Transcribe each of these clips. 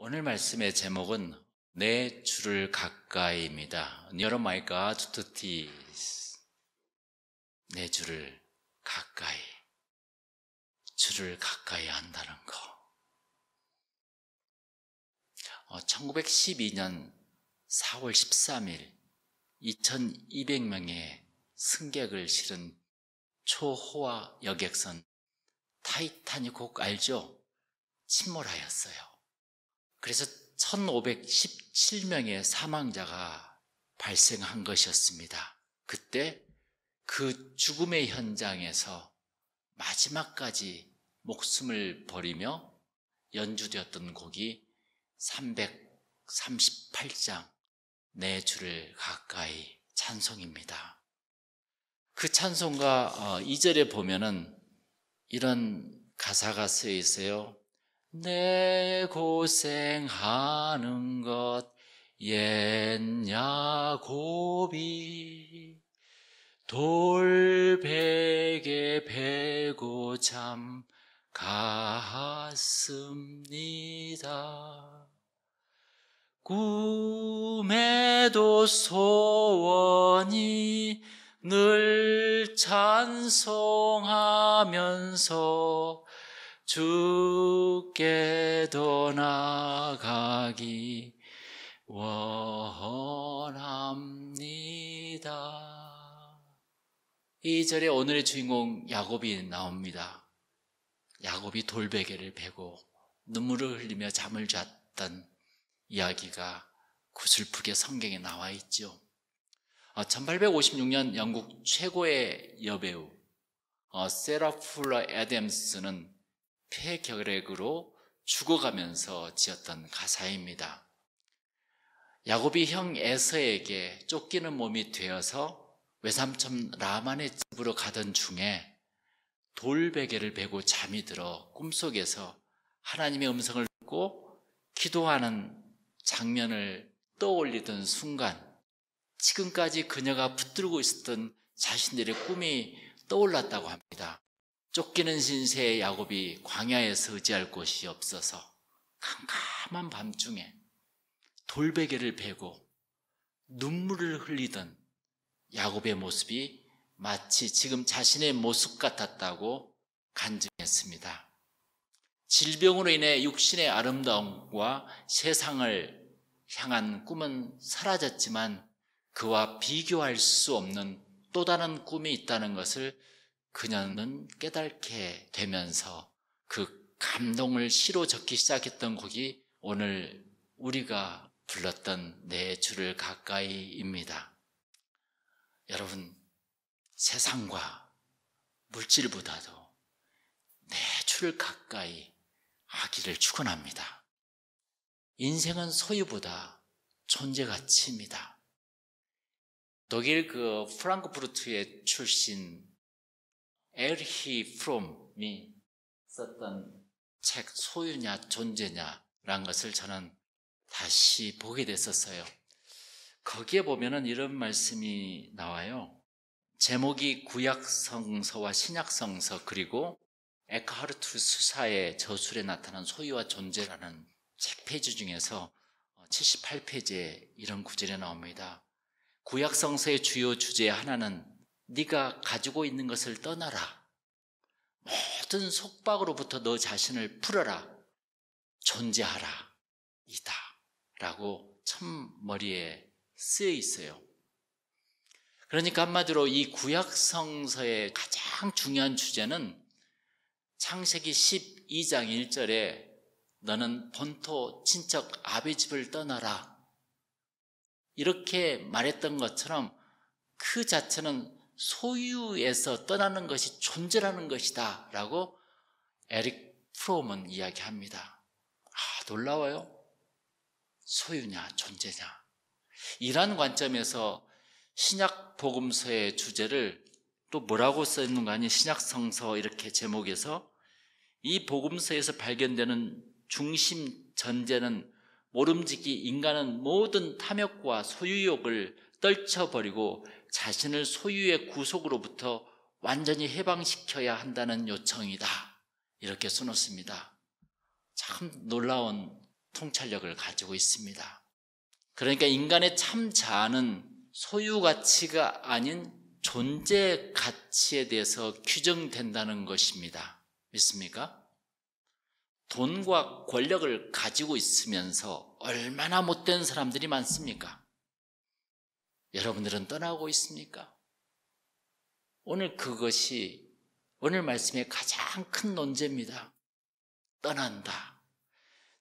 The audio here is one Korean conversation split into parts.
오늘 말씀의 제목은 내 주를 가까이입니다. Near my God to thee. 내 주를 가까이. 주를 가까이 한다는 거. 1912년 4월 13일 2200명의 승객을 실은 초호화 여객선 타이타닉 혹 알죠? 침몰하였어요. 그래서 1517명의 사망자가 발생한 것이었습니다. 그때 그 죽음의 현장에서 마지막까지 목숨을 버리며 연주되었던 곡이 338장 내 주를 가까이 찬송입니다. 그 찬송가 2절에 보면은 이런 가사가 쓰여 있어요. 내 고생하는 것 옛 야곱이 돌베개 베고 잠 갔습니다. 꿈에도 소원이 늘 찬송하면서 주께도 나가기 원합니다. 2절에 오늘의 주인공 야곱이 나옵니다. 야곱이 돌베개를 베고 눈물을 흘리며 잠을 잤던 이야기가 구슬프게 성경에 나와 있죠. 1856년 영국 최고의 여배우 세라 풀러 애덤스는 폐결핵으로 죽어가면서 지었던 가사입니다. 야곱이 형 에서에게 쫓기는 몸이 되어서 외삼촌 라반의 집으로 가던 중에 돌베개를 베고 잠이 들어 꿈속에서 하나님의 음성을 듣고 기도하는 장면을 떠올리던 순간 지금까지 그녀가 붙들고 있었던 자신들의 꿈이 떠올랐다고 합니다. 쫓기는 신세의 야곱이 광야에서 의지할 곳이 없어서 캄캄한 밤중에 돌베개를 베고 눈물을 흘리던 야곱의 모습이 마치 지금 자신의 모습 같았다고 간증했습니다. 질병으로 인해 육신의 아름다움과 세상을 향한 꿈은 사라졌지만 그와 비교할 수 없는 또 다른 꿈이 있다는 것을 그녀는 깨닫게 되면서 그 감동을 시로 적기 시작했던 곡이 오늘 우리가 불렀던 내 주를 가까이입니다. 여러분, 세상과 물질보다도 내 주를 가까이 하기를 축원합니다. 인생은 소유보다 존재 가치입니다. 독일 프랑크푸르트의 출신 에르히 프롬이 썼던 책 소유냐 존재냐라는 것을 저는 다시 보게 됐었어요. 거기에 보면은 이런 말씀이 나와요. 제목이 구약성서와 신약성서 그리고 에크하르트 수사의 저술에 나타난 소유와 존재라는 책 페이지 중에서 78페이지에 이런 구절이 나옵니다. 구약성서의 주요 주제 하나는 네가 가지고 있는 것을 떠나라. 모든 속박으로부터 너 자신을 풀어라. 존재하라. 이다. 라고 첫머리에 쓰여 있어요. 그러니까 한마디로 이 구약성서의 가장 중요한 주제는 창세기 12장 1절에 너는 본토 친척 아비 집을 떠나라. 이렇게 말했던 것처럼 그 자체는 소유에서 떠나는 것이 존재라는 것이다 라고 에릭 프롬은 이야기합니다. 놀라워요. 소유냐 존재냐. 이러한 관점에서 신약 복음서의 주제를 또 뭐라고 써있는가 하니 신약성서 이렇게 제목에서 이 복음서에서 발견되는 중심 전제는 모름지기 인간은 모든 탐욕과 소유욕을 떨쳐버리고 자신을 소유의 구속으로부터 완전히 해방시켜야 한다는 요청이다. 이렇게 써놓습니다. 참 놀라운 통찰력을 가지고 있습니다. 그러니까 인간의 참 자아는 소유 가치가 아닌 존재 가치에 대해서 규정된다는 것입니다. 믿습니까? 돈과 권력을 가지고 있으면서 얼마나 못된 사람들이 많습니까? 여러분들은 떠나고 있습니까? 오늘 그것이 오늘 말씀의 가장 큰 논제입니다. 떠난다.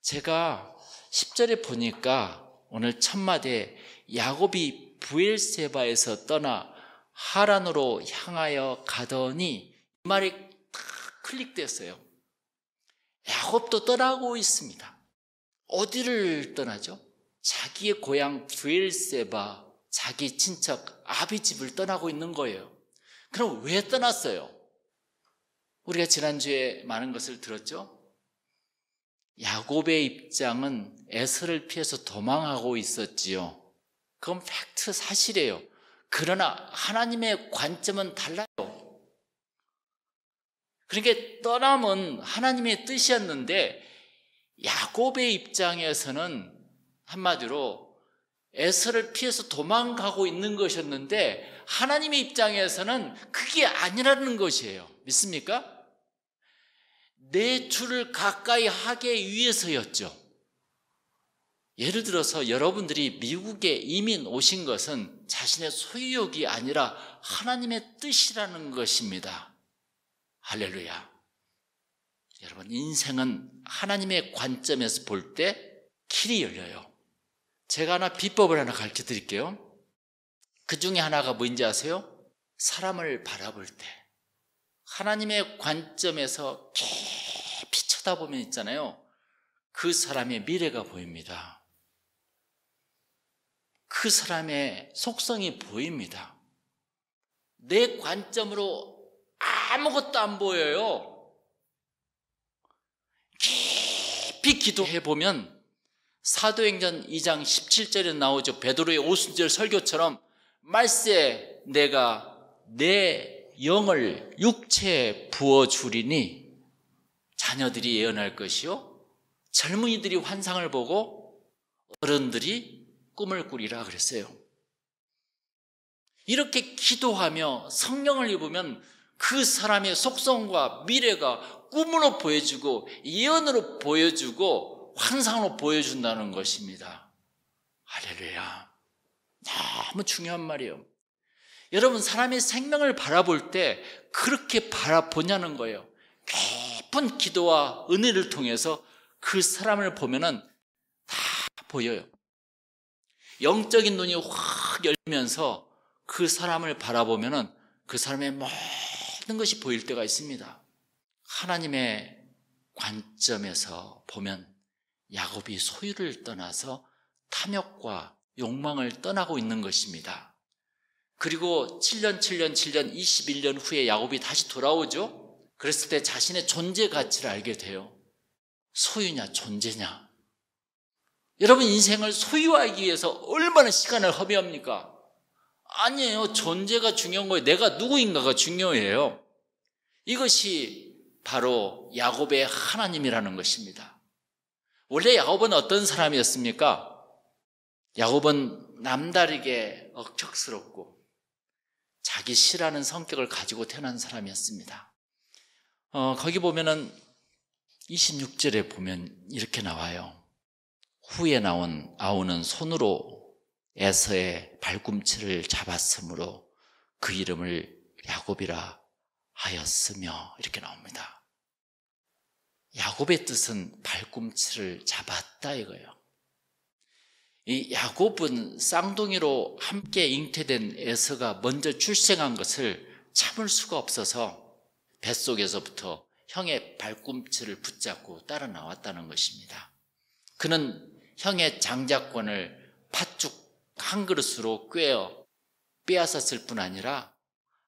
제가 10절에 보니까 오늘 첫마디에 야곱이 브엘세바에서 떠나 하란으로 향하여 가더니 이 말이 딱 클릭됐어요. 야곱도 떠나고 있습니다. 어디를 떠나죠? 자기의 고향 브엘세바, 자기 친척 아비집을 떠나고 있는 거예요. 그럼 왜 떠났어요? 우리가 지난주에 많은 것을 들었죠? 야곱의 입장은 에서를 피해서 도망하고 있었지요. 그건 팩트, 사실이에요. 그러나 하나님의 관점은 달라요. 그러니까 떠남은 하나님의 뜻이었는데 야곱의 입장에서는 한마디로 에서를 피해서 도망가고 있는 것이었는데 하나님의 입장에서는 그게 아니라는 것이에요. 믿습니까? 내 주를 가까이 하기 위해서였죠. 예를 들어서 여러분들이 미국에 이민 오신 것은 자신의 소유욕이 아니라 하나님의 뜻이라는 것입니다. 할렐루야. 여러분, 인생은 하나님의 관점에서 볼 때 길이 열려요. 제가 비법을 하나 가르쳐 드릴게요. 그 중에 하나가 뭔지 아세요? 사람을 바라볼 때 하나님의 관점에서 깊이 쳐다보면 있잖아요. 그 사람의 미래가 보입니다. 그 사람의 속성이 보입니다. 내 관점으로 아무것도 안 보여요. 깊이 기도해보면 사도행전 2장 17절에 나오죠. 베드로의 오순절 설교처럼 말세 내가 내 영을 육체에 부어주리니 자녀들이 예언할 것이요 젊은이들이 환상을 보고 어른들이 꿈을 꾸리라 그랬어요. 이렇게 기도하며 성령을 입으면 그 사람의 속성과 미래가 꿈으로 보여주고 예언으로 보여주고 환상으로 보여준다는 것입니다. 할렐루야. 너무 중요한 말이에요. 여러분, 사람의 생명을 바라볼 때 그렇게 바라보냐는 거예요. 깊은 기도와 은혜를 통해서 그 사람을 보면은 다 보여요. 영적인 눈이 확 열리면서 그 사람을 바라보면은 그 사람의 모든 것이 보일 때가 있습니다. 하나님의 관점에서 보면 야곱이 소유를 떠나서 탐욕과 욕망을 떠나고 있는 것입니다. 그리고 7년 21년 후에 야곱이 다시 돌아오죠. 그랬을 때 자신의 존재 가치를 알게 돼요. 소유냐 존재냐. 여러분, 인생을 소유하기 위해서 얼마나 시간을 허비합니까? 아니에요. 존재가 중요한 거예요. 내가 누구인가가 중요해요. 이것이 바로 야곱의 하나님이라는 것입니다. 원래 야곱은 어떤 사람이었습니까? 야곱은 남다르게 억척스럽고 자기 싫어하는 성격을 가지고 태어난 사람이었습니다. 거기 보면은 26절에 보면 이렇게 나와요. 후에 나온 아우는 손으로 에서의 발꿈치를 잡았으므로 그 이름을 야곱이라 하였으며 이렇게 나옵니다. 야곱의 뜻은 발꿈치를 잡았다 이거예요. 이 야곱은 쌍둥이로 함께 잉태된 에서가 먼저 출생한 것을 참을 수가 없어서 뱃속에서부터 형의 발꿈치를 붙잡고 따라 나왔다는 것입니다. 그는 형의 장자권을 팥죽 한 그릇으로 꿰어 빼앗았을 뿐 아니라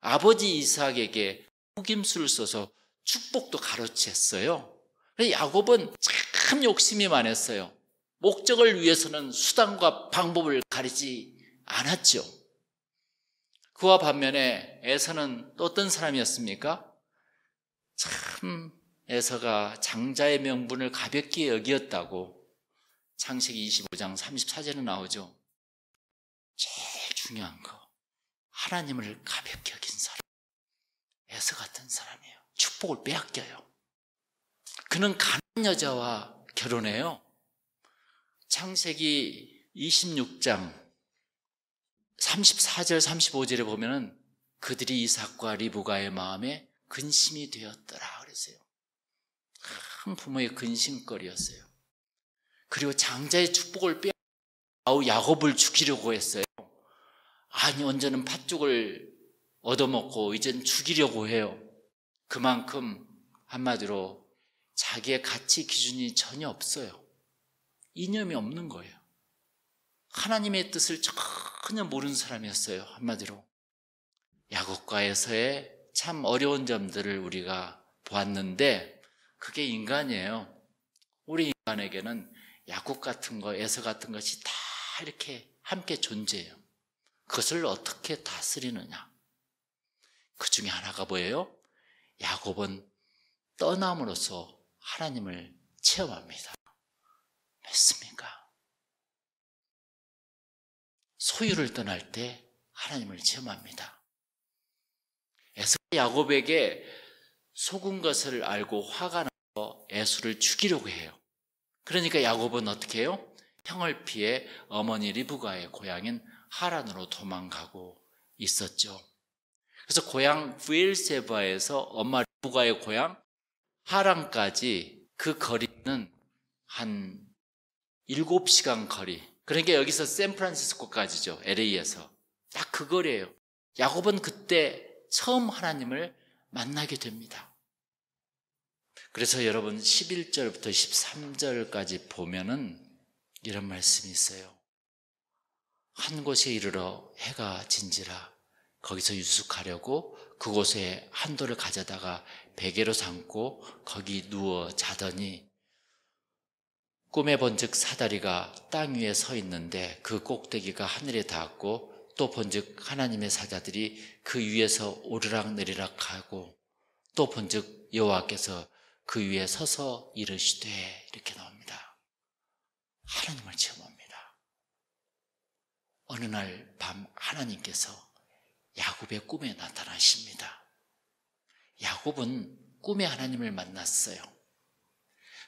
아버지 이삭에게 속임수를 써서 축복도 가로챘어요. 그래서 야곱은 참 욕심이 많았어요. 목적을 위해서는 수단과 방법을 가리지 않았죠. 그와 반면에 에서는 또 어떤 사람이었습니까? 참 에서가 장자의 명분을 가볍게 여기었다고 창세기 25장 34절에 나오죠. 제일 중요한 거, 하나님을 가볍게 여긴 사람, 에서 같은 사람이에요. 축복을 빼앗겨요. 그는 가난한 여자와 결혼해요. 창세기 26장 34절 35절에 보면은 그들이 이삭과 리브가의 마음에 근심이 되었더라 그랬어요. 큰 부모의 근심거리였어요. 그리고 장자의 축복을 빼앗고 야곱을 죽이려고 했어요. 아니, 언제는 팥죽을 얻어먹고 이젠 죽이려고 해요. 그만큼 한마디로 자기의 가치 기준이 전혀 없어요. 이념이 없는 거예요. 하나님의 뜻을 전혀 모르는 사람이었어요. 한마디로 야곱과 에서의 참 어려운 점들을 우리가 보았는데, 그게 인간이에요. 우리 인간에게는 야곱 같은 거, 에서 같은 것이 다 이렇게 함께 존재해요. 그것을 어떻게 다스리느냐, 그 중에 하나가 뭐예요? 야곱은 떠남으로써 하나님을 체험합니다. 맞습니까? 소유를 떠날 때 하나님을 체험합니다. 에서가 야곱에게 속은 것을 알고 화가 나서 에서를 죽이려고 해요. 그러니까 야곱은 어떻게 해요? 형을 피해 어머니 리브가의 고향인 하란으로 도망가고 있었죠. 그래서 고향 브엘세바에서 엄마 리브가의 고향 하란까지 그 거리는 한 7시간 거리. 그러니까 여기서 샌프란시스코까지죠. LA에서. 딱 그 거리예요. 야곱은 그때 처음 하나님을 만나게 됩니다. 그래서 여러분 11절부터 13절까지 보면은 이런 말씀이 있어요. 한 곳에 이르러 해가 진지라 거기서 유숙하려고 그곳에 한 돌을 가져다가 베개로 삼고 거기 누워 자더니 꿈에 본즉 사다리가 땅 위에 서 있는데 그 꼭대기가 하늘에 닿았고 또 본즉 하나님의 사자들이 그 위에서 오르락내리락 하고 또 본즉 여호와께서 그 위에 서서 이르시되, 이렇게 나옵니다. 하나님을 체험합니다. 어느 날 밤 하나님께서 야곱의 꿈에 나타나십니다. 야곱은 꿈에 하나님을 만났어요.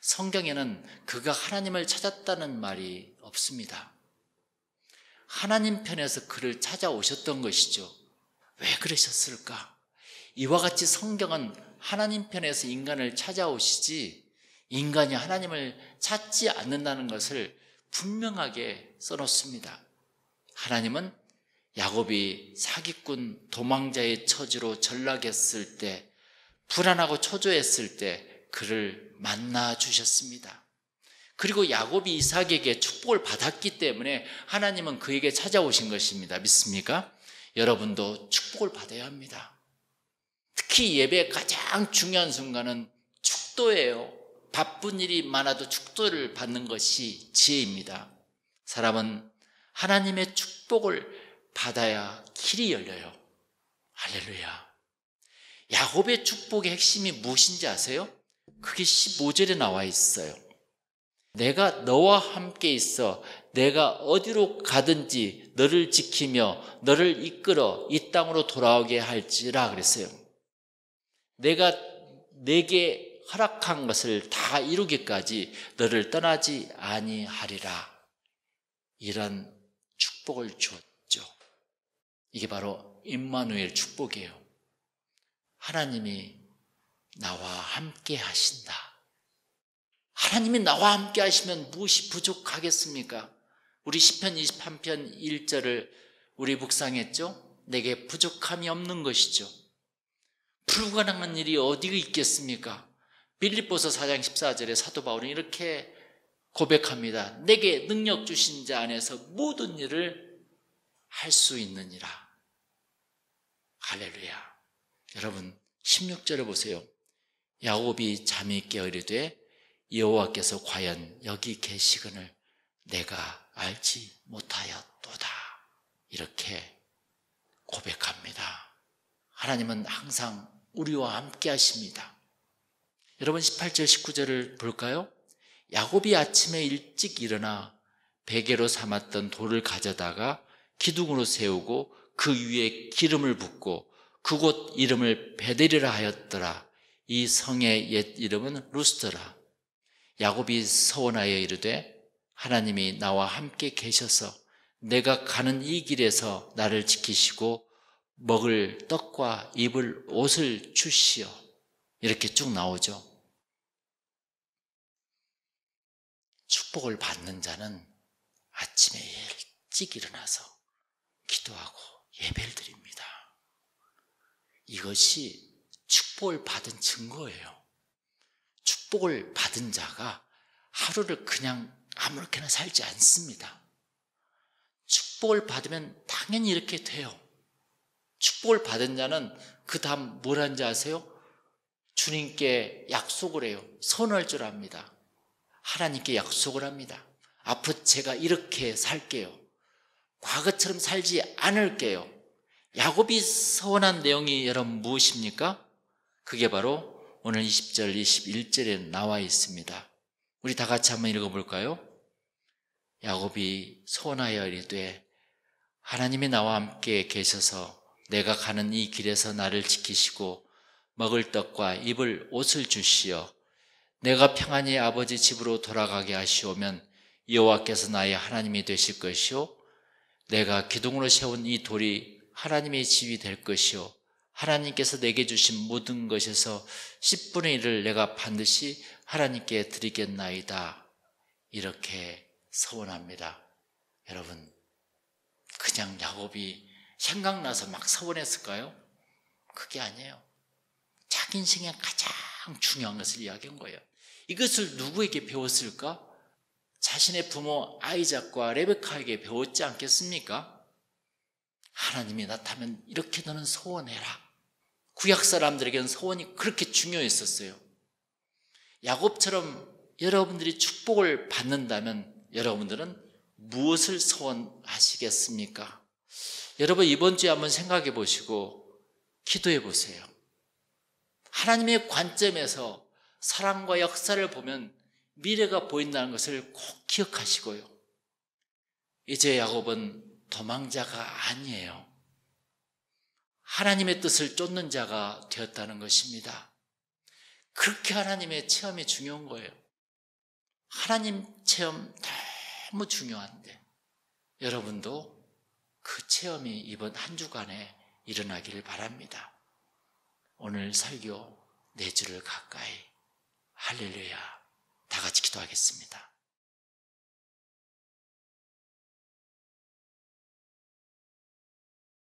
성경에는 그가 하나님을 찾았다는 말이 없습니다. 하나님 편에서 그를 찾아오셨던 것이죠. 왜 그러셨을까? 이와 같이 성경은 하나님 편에서 인간을 찾아오시지 인간이 하나님을 찾지 않는다는 것을 분명하게 써놓습니다. 하나님은 야곱이 사기꾼 도망자의 처지로 전락했을 때, 불안하고 초조했을 때 그를 만나 주셨습니다. 그리고 야곱이 이삭에게 축복을 받았기 때문에 하나님은 그에게 찾아오신 것입니다. 믿습니까? 여러분도 축복을 받아야 합니다. 특히 예배의 가장 중요한 순간은 축도예요. 바쁜 일이 많아도 축도를 받는 것이 지혜입니다. 사람은 하나님의 축복을 받아야 길이 열려요. 할렐루야. 야곱의 축복의 핵심이 무엇인지 아세요? 그게 15절에 나와 있어요. 내가 너와 함께 있어 내가 어디로 가든지 너를 지키며 너를 이끌어 이 땅으로 돌아오게 할지라 그랬어요. 내가 내게 허락한 것을 다 이루기까지 너를 떠나지 아니하리라. 이런 축복을 주었죠. 이게 바로 임마누엘 축복이에요. 하나님이 나와 함께 하신다. 하나님이 나와 함께 하시면 무엇이 부족하겠습니까? 우리 시편 23편 1절을 우리 묵상했죠? 내게 부족함이 없는 것이죠. 불가능한 일이 어디가 있겠습니까? 빌립보서 4장 14절에 사도 바울은 이렇게 고백합니다. 내게 능력 주신 자 안에서 모든 일을 할 수 있느니라. 할렐루야. 여러분 16절에 보세요. 야곱이 잠이 깨어 이르되 여호와께서 과연 여기 계시거늘 내가 알지 못하였도다. 이렇게 고백합니다. 하나님은 항상 우리와 함께 하십니다. 여러분 18절 19절을 볼까요? 야곱이 아침에 일찍 일어나 베개로 삼았던 돌을 가져다가 기둥으로 세우고 그 위에 기름을 붓고 그곳 이름을 베델이라 하였더라. 이 성의 옛 이름은 루스더라. 야곱이 서원하여 이르되 하나님이 나와 함께 계셔서 내가 가는 이 길에서 나를 지키시고 먹을 떡과 입을 옷을 주시오. 이렇게 쭉 나오죠. 축복을 받는 자는 아침에 일찍 일어나서 기도하고 예배를 드립니다. 이것이 축복을 받은 증거예요. 축복을 받은 자가 하루를 그냥 아무렇게나 살지 않습니다. 축복을 받으면 당연히 이렇게 돼요. 축복을 받은 자는 그 다음 뭘 하는지 아세요? 주님께 약속을 해요. 선할 줄 압니다. 하나님께 약속을 합니다. 앞으로 제가 이렇게 살게요. 과거처럼 살지 않을게요. 야곱이 서원한 내용이 여러분 무엇입니까? 그게 바로 오늘 20절, 21절에 나와 있습니다. 우리 다 같이 한번 읽어볼까요? 야곱이 서원하여 이르되 하나님이 나와 함께 계셔서 내가 가는 이 길에서 나를 지키시고 먹을 떡과 입을 옷을 주시어 내가 평안히 아버지 집으로 돌아가게 하시오면 여호와께서 나의 하나님이 되실 것이요 내가 기둥으로 세운 이 돌이 하나님의 집이 될 것이요 하나님께서 내게 주신 모든 것에서 10분의 1을 내가 반드시 하나님께 드리겠나이다. 이렇게 서원합니다. 여러분, 그냥 야곱이 생각나서 막 서원했을까요? 그게 아니에요. 자기 인생의 가장 중요한 것을 이야기한 거예요. 이것을 누구에게 배웠을까? 자신의 부모 아이작과 레베카에게 배웠지 않겠습니까? 하나님이 나타나면 이렇게 너는 서원해라. 구약 사람들에게는 서원이 그렇게 중요했었어요. 야곱처럼 여러분들이 축복을 받는다면 여러분들은 무엇을 서원하시겠습니까? 여러분 이번 주에 한번 생각해 보시고 기도해 보세요. 하나님의 관점에서 사랑과 역사를 보면 미래가 보인다는 것을 꼭 기억하시고요. 이제 야곱은 도망자가 아니에요. 하나님의 뜻을 쫓는 자가 되었다는 것입니다. 그렇게 하나님의 체험이 중요한 거예요. 하나님 체험 너무 중요한데 여러분도 그 체험이 이번 한 주간에 일어나기를 바랍니다. 오늘 설교 4주를 가까이 할렐루야. 다 같이 기도하겠습니다.